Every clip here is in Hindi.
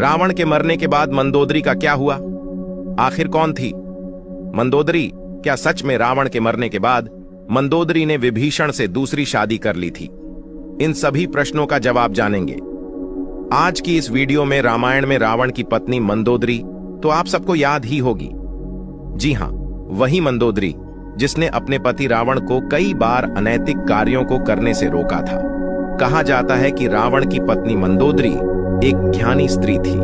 रावण के मरने के बाद मंदोदरी का क्या हुआ? आखिर कौन थी मंदोदरी? क्या सच में रावण के मरने के बाद मंदोदरी ने विभीषण से दूसरी शादी कर ली थी? इन सभी प्रश्नों का जवाब जानेंगे आज की इस वीडियो में। रामायण में रावण की पत्नी मंदोदरी तो आप सबको याद ही होगी। जी हां, वही मंदोदरी जिसने अपने पति रावण को कई बार अनैतिक कार्यों को करने से रोका था। कहा जाता है कि रावण की पत्नी मंदोदरी एक ज्ञानी स्त्री थी।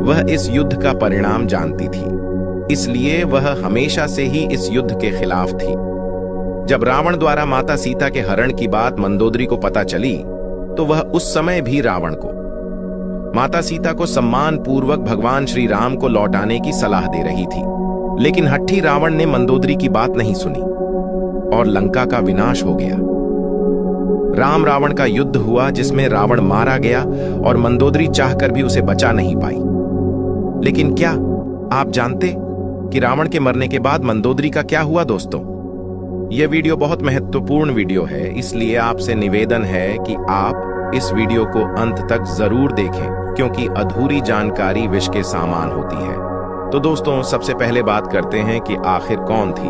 वह इस युद्ध का परिणाम जानती थी, इसलिए वह हमेशा से ही इस युद्ध के खिलाफ थी। जब रावण द्वारा माता सीता के हरण की बात मंदोदरी को पता चली तो वह उस समय भी रावण को माता सीता को सम्मान पूर्वक भगवान श्री राम को लौटाने की सलाह दे रही थी। लेकिन हट्ठी रावण ने मंदोदरी की बात नहीं सुनी और लंका का विनाश हो गया। राम रावण का युद्ध हुआ जिसमें रावण मारा गया और मंदोदरी चाहकर भी उसे बचा नहीं पाई। लेकिन क्या आप जानते कि रावण के मरने के बाद मंदोदरी का क्या हुआ? दोस्तों, यह वीडियो बहुत महत्वपूर्ण वीडियो है, इसलिए आपसे निवेदन है कि आप इस वीडियो को अंत तक जरूर देखें, क्योंकि अधूरी जानकारी विष के समान होती है। तो दोस्तों, सबसे पहले बात करते हैं कि आखिर कौन थी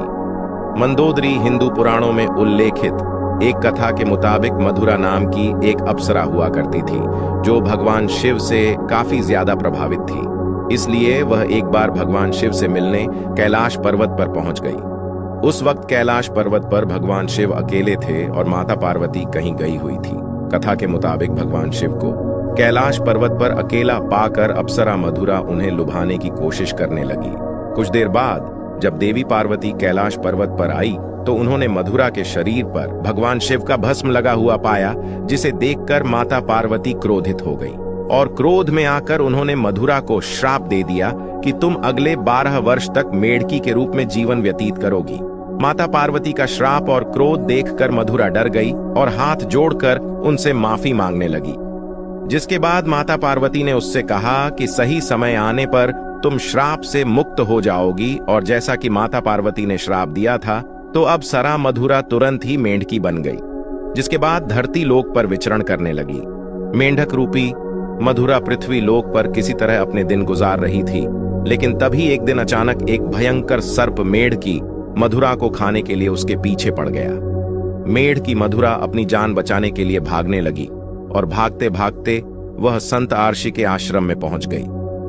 मंदोदरी। हिंदू पुराणों में उल्लेखित एक कथा के मुताबिक मधुरा नाम की एक अप्सरा हुआ करती थी, जो भगवान शिव से काफी ज्यादा प्रभावित थी। इसलिए वह एक बार भगवान शिव से मिलने कैलाश पर्वत पर पहुंच गई। उस वक्त कैलाश पर्वत पर भगवान शिव अकेले थे और माता पार्वती कहीं गई हुई थी। कथा के मुताबिक भगवान शिव को कैलाश पर्वत पर अकेला पाकर अप्सरा मधुरा उन्हें लुभाने की कोशिश करने लगी। कुछ देर बाद जब देवी पार्वती कैलाश पर्वत पर आई तो उन्होंने मधुरा के शरीर पर भगवान शिव का भस्म लगा हुआ पाया, जिसे देखकर माता पार्वती क्रोधित हो गई और क्रोध में आकर उन्होंने मधुरा को श्राप दे दिया कि तुम अगले 12 वर्ष तक मेढ़की के रूप में जीवन व्यतीत करोगी। माता पार्वती का श्राप और क्रोध देखकर मधुरा डर गई और हाथ जोड़कर उनसे माफी मांगने लगी। जिसके बाद माता पार्वती ने उससे कहा कि सही समय आने पर तुम श्राप से मुक्त हो जाओगी, और जैसा कि माता पार्वती ने श्राप दिया था तो अब सरा मधुरा तुरंत ही मेंढकी बन गई। जिसके बाद धरती लोक पर विचरण करने लगी। मेंढक रूपी मधुरा पृथ्वी लोक पर किसी तरह अपने दिन गुजार रही थी। लेकिन तभी एक दिन अचानक एक भयंकर सर्प मेढ़की मधुरा को खाने के लिए उसके पीछे पड़ गया। मेढ़की मधुरा अपनी जान बचाने के लिए भागने लगी और भागते भागते वह संत आर्षि के आश्रम में पहुंच गई,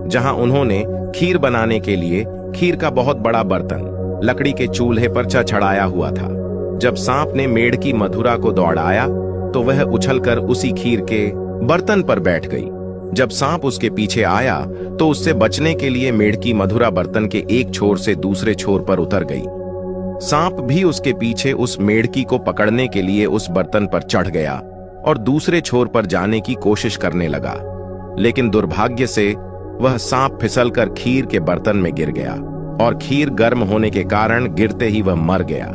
जहां उन्होंने खीर बनाने के लिए खीर का बहुत बड़ा बर्तन लकड़ी के चूल्हे पर चढ़ाया हुआ था। जब सांप ने मेढ़की मधुरा को दौड़ाया तो वह उछलकर उसी खीर के बर्तन पर बैठ गई। जब सांप उसके पीछे आया तो उससे बचने के लिए मेढ़की मधुरा बर्तन के एक छोर से दूसरे छोर पर उतर गई। सांप भी उसके पीछे उस मेढ़की को पकड़ने के लिए उस बर्तन पर चढ़ गया और दूसरे छोर पर जाने की कोशिश करने लगा। लेकिन दुर्भाग्य से वह सांप फिसलकर खीर के बर्तन में गिर गया और खीर गर्म होने के कारण गिरते ही वह मर गया।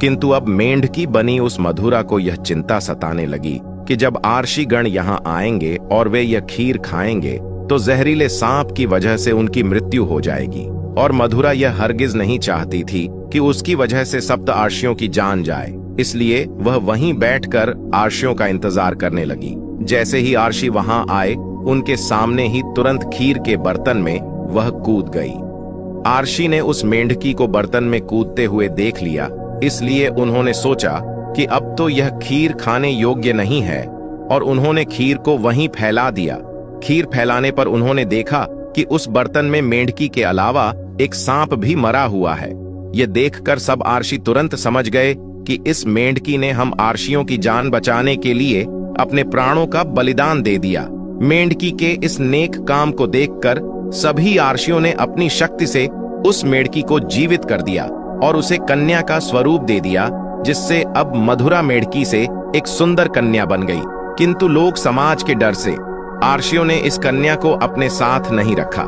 किंतु अब मेंढकी बनी उस मधुरा को यह चिंता सताने लगी कि जब आर्षि गण यहाँ आएंगे और वे यह खीर खाएंगे तो जहरीले सांप की वजह से उनकी मृत्यु हो जाएगी, और मधुरा यह हरगिज नहीं चाहती थी कि उसकी वजह से सप्त आर्षियों की जान जाए। इसलिए वह वहीं बैठकर आर्षियों का इंतजार करने लगी। जैसे ही आर्षि वहां आए, उनके सामने ही तुरंत खीर के बर्तन में वह कूद गई। आर्षि ने उस मेंढकी को बर्तन में कूदते हुए देख लिया, इसलिए उन्होंने सोचा कि अब तो यह खीर खाने योग्य नहीं है, और उन्होंने खीर को वहीं फैला दिया। खीर फैलाने पर उन्होंने देखा कि उस बर्तन में मेंढकी के अलावा एक सांप भी मरा हुआ है। यह देखकर सब आर्षि तुरंत समझ गए कि इस मेंढकी ने हम आर्षियों की जान बचाने के लिए अपने प्राणों का बलिदान दे दिया। मेंढकी के इस नेक काम को देखकर सभी आर्षियों ने अपनी शक्ति से उस मेंढकी को जीवित कर दिया और उसे कन्या का स्वरूप दे दिया, जिससे अब मधुरा मेंढकी से एक सुंदर कन्या बन गई। किंतु लोक समाज के डर से आर्षियों ने इस कन्या को अपने साथ नहीं रखा।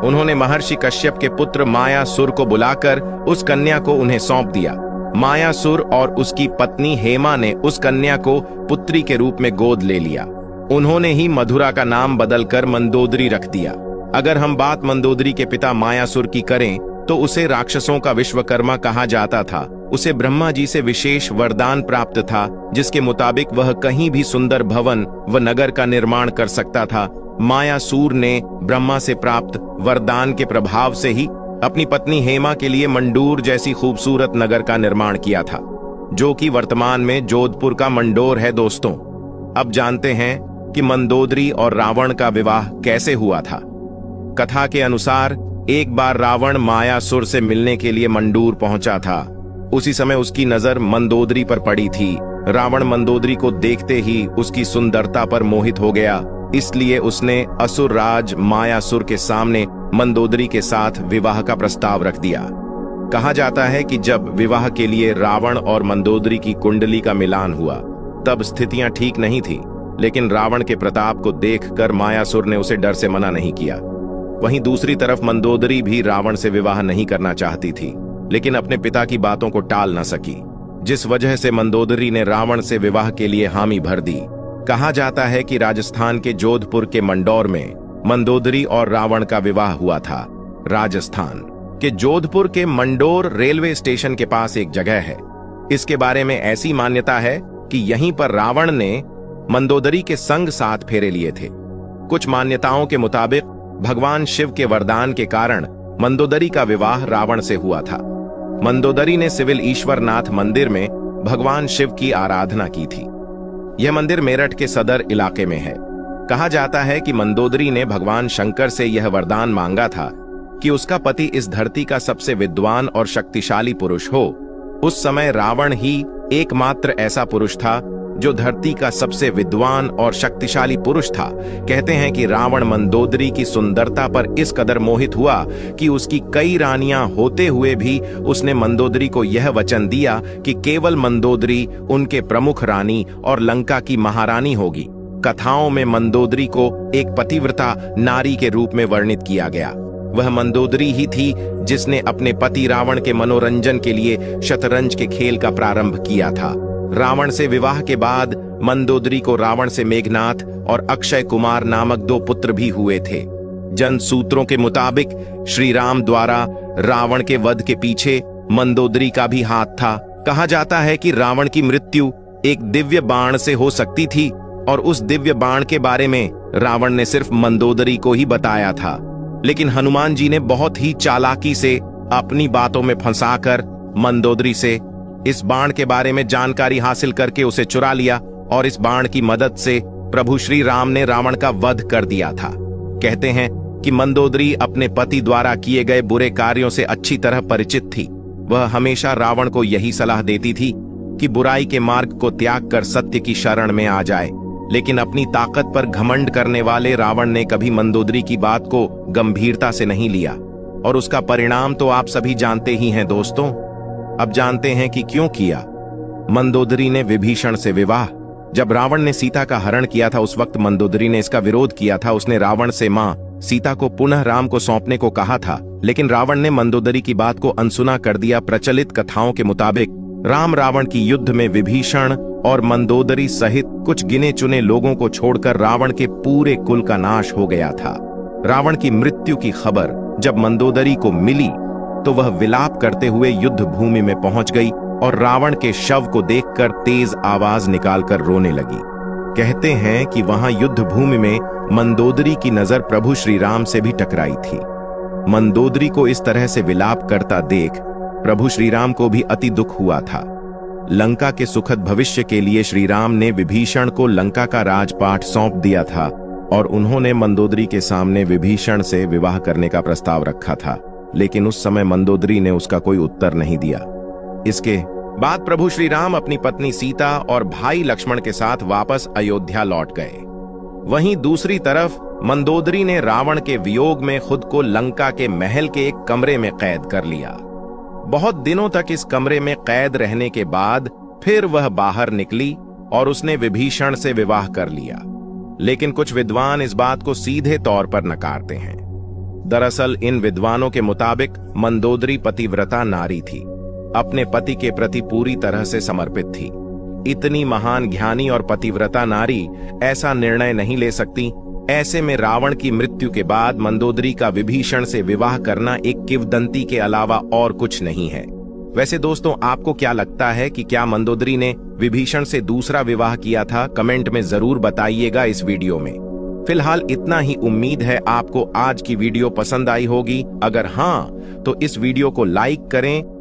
उन्होंने महर्षि कश्यप के पुत्र मायासुर को बुलाकर उस कन्या को उन्हें सौंप दिया। मायासुर और उसकी पत्नी हेमा ने उस कन्या को पुत्री के रूप में गोद ले लिया। उन्होंने ही मधुरा का नाम बदलकर मंदोदरी रख दिया। अगर हम बात मंदोदरी के पिता मायासुर की करें तो उसे राक्षसों का विश्वकर्मा कहा जाता था। उसे ब्रह्मा जी से विशेष वरदान प्राप्त था, जिसके मुताबिक वह कहीं भी सुंदर भवन व नगर का निर्माण कर सकता था। मायासुर ने ब्रह्मा से प्राप्त वरदान के प्रभाव से ही अपनी पत्नी हेमा के लिए मंडोर जैसी खूबसूरत नगर का निर्माण किया था, जो कि वर्तमान में जोधपुर का मंडोर है। दोस्तों, अब जानते हैं कि मंदोदरी और रावण का विवाह कैसे हुआ था। कथा के अनुसार एक बार रावण मायासुर से मिलने के लिए मंडोर पहुंचा था। उसी समय उसकी नजर मंदोदरी पर पड़ी थी। रावण मंदोदरी को देखते ही उसकी सुंदरता पर मोहित हो गया, इसलिए उसने असुर राज मायासुर के सामने मंदोदरी के साथ विवाह का प्रस्ताव रख दिया। कहा जाता है कि जब विवाह के लिए रावण और मंदोदरी की कुंडली का मिलान हुआ, तब स्थितियां ठीक नहीं थी, लेकिन रावण के प्रताप को देखकर मायासुर ने उसे डर से मना नहीं किया। वहीं दूसरी तरफ मंदोदरी भी रावण से विवाह नहीं करना चाहती थी, लेकिन अपने पिता की बातों को टाल न सकी, जिस वजह से मंदोदरी ने रावण से विवाह के लिए हामी भर दी। कहा जाता है कि राजस्थान के जोधपुर के मंडौर में मंदोदरी और रावण का विवाह हुआ था। राजस्थान के जोधपुर के मंडोर रेलवे स्टेशन के पास एक जगह है। इसके बारे में ऐसी मान्यता है कि यहीं पर रावण ने मंदोदरी के संग 7 फेरे लिए थे। कुछ मान्यताओं के मुताबिक भगवान शिव के वरदान के कारण मंदोदरी का विवाह रावण से हुआ था। मंदोदरी ने सिविल ईश्वरनाथ मंदिर में भगवान शिव की आराधना की थी। यह मंदिर मेरठ के सदर इलाके में है। कहा जाता है कि मंदोदरी ने भगवान शंकर से यह वरदान मांगा था कि उसका पति इस धरती का सबसे विद्वान और शक्तिशाली पुरुष हो। उस समय रावण ही एकमात्र ऐसा पुरुष था जो धरती का सबसे विद्वान और शक्तिशाली पुरुष था। कहते हैं कि रावण मंदोदरी की सुंदरता पर इस कदर मोहित हुआ कि उसकी कई रानियां होते हुए भी उसने मंदोदरी को यह वचन दिया कि केवल मंदोदरी उनके प्रमुख रानी और लंका की महारानी होगी। कथाओं में मंदोदरी को एक पतिव्रता नारी के रूप में वर्णित किया गया। वह मंदोदरी ही थी जिसने अपने पति रावण के मनोरंजन के लिए शतरंज के खेल का प्रारंभ किया था। रावण से विवाह के बाद मंदोदरी को रावण से मेघनाथ और अक्षय कुमार नामक 2 पुत्र भी हुए थे। जनसूत्रों के मुताबिक श्री राम द्वारा रावण के वध के पीछे मंदोदरी का भी हाथ था। कहा जाता है कि रावण की मृत्यु एक दिव्य बाण से हो सकती थी और उस दिव्य बाण के बारे में रावण ने सिर्फ मंदोदरी को ही बताया था, लेकिन हनुमान जी ने बहुत ही चालाकी से अपनी बातों में फंसाकर मंदोदरी से इस बाण के बारे में जानकारी हासिल करके उसे चुरा लिया और इस बाण की मदद से प्रभु श्री राम ने रावण का वध कर दिया था। कहते हैं कि मंदोदरी अपने पति द्वारा किए गए बुरे कार्यों से अच्छी तरह परिचित थी। वह हमेशा रावण को यही सलाह देती थी कि बुराई के मार्ग को त्याग कर सत्य की शरण में आ जाए, लेकिन अपनी ताकत पर घमंड करने वाले रावण ने कभी मंदोदरी की बात को गंभीरता से नहीं लिया और उसका परिणाम तो आप सभी जानते ही हैं। दोस्तों, अब जानते हैं कि क्यों किया मंदोदरी ने विभीषण से विवाह। जब रावण ने सीता का हरण किया था, उस वक्त मंदोदरी ने इसका विरोध किया था। उसने रावण से मां सीता को पुनः राम को सौंपने को कहा था, लेकिन रावण ने मंदोदरी की बात को अनसुना कर दिया। प्रचलित कथाओं के मुताबिक राम रावण की युद्ध में विभीषण और मंदोदरी सहित कुछ गिने चुने लोगों को छोड़कर रावण के पूरे कुल का नाश हो गया था। रावण की मृत्यु की खबर जब मंदोदरी को मिली तो वह विलाप करते हुए युद्ध भूमि में पहुंच गई और रावण के शव को देखकर तेज आवाज निकालकर रोने लगी। कहते हैं कि वहां युद्ध भूमि में मंदोदरी की नजर प्रभु श्री राम से भी टकराई थी। मंदोदरी को इस तरह से विलाप करता देख प्रभु श्री राम को भी अति दुख हुआ था। लंका के सुखद भविष्य के लिए श्री राम ने विभीषण को लंका का राजपाट सौंप दिया था और उन्होंने मंदोदरी के सामने विभीषण से विवाह करने का प्रस्ताव रखा था, लेकिन उस समय मंदोदरी ने उसका कोई उत्तर नहीं दिया। इसके बाद प्रभु श्री राम अपनी पत्नी सीता और भाई लक्ष्मण के साथ वापस अयोध्या लौट गए। वहीं दूसरी तरफ मंदोदरी ने रावण के वियोग में खुद को लंका के महल के एक कमरे में कैद कर लिया। बहुत दिनों तक इस कमरे में कैद रहने के बाद फिर वह बाहर निकली और उसने विभीषण से विवाह कर लिया, लेकिन कुछ विद्वान इस बात को सीधे तौर पर नकारते हैं। दरअसल इन विद्वानों के मुताबिक मंदोदरी पतिव्रता नारी थी, अपने पति के प्रति पूरी तरह से समर्पित थी। इतनी महान ज्ञानी और पतिव्रता नारी ऐसा निर्णय नहीं ले सकती। ऐसे में रावण की मृत्यु के बाद मंदोदरी का विभीषण से विवाह करना एक किंवदंती के अलावा और कुछ नहीं है। वैसे दोस्तों, आपको क्या लगता है कि क्या मंदोदरी ने विभीषण से दूसरा विवाह किया था? कमेंट में जरूर बताइएगा इस वीडियो में। फिलहाल इतना ही। उम्मीद है आपको आज की वीडियो पसंद आई होगी। अगर हाँ तो इस वीडियो को लाइक करें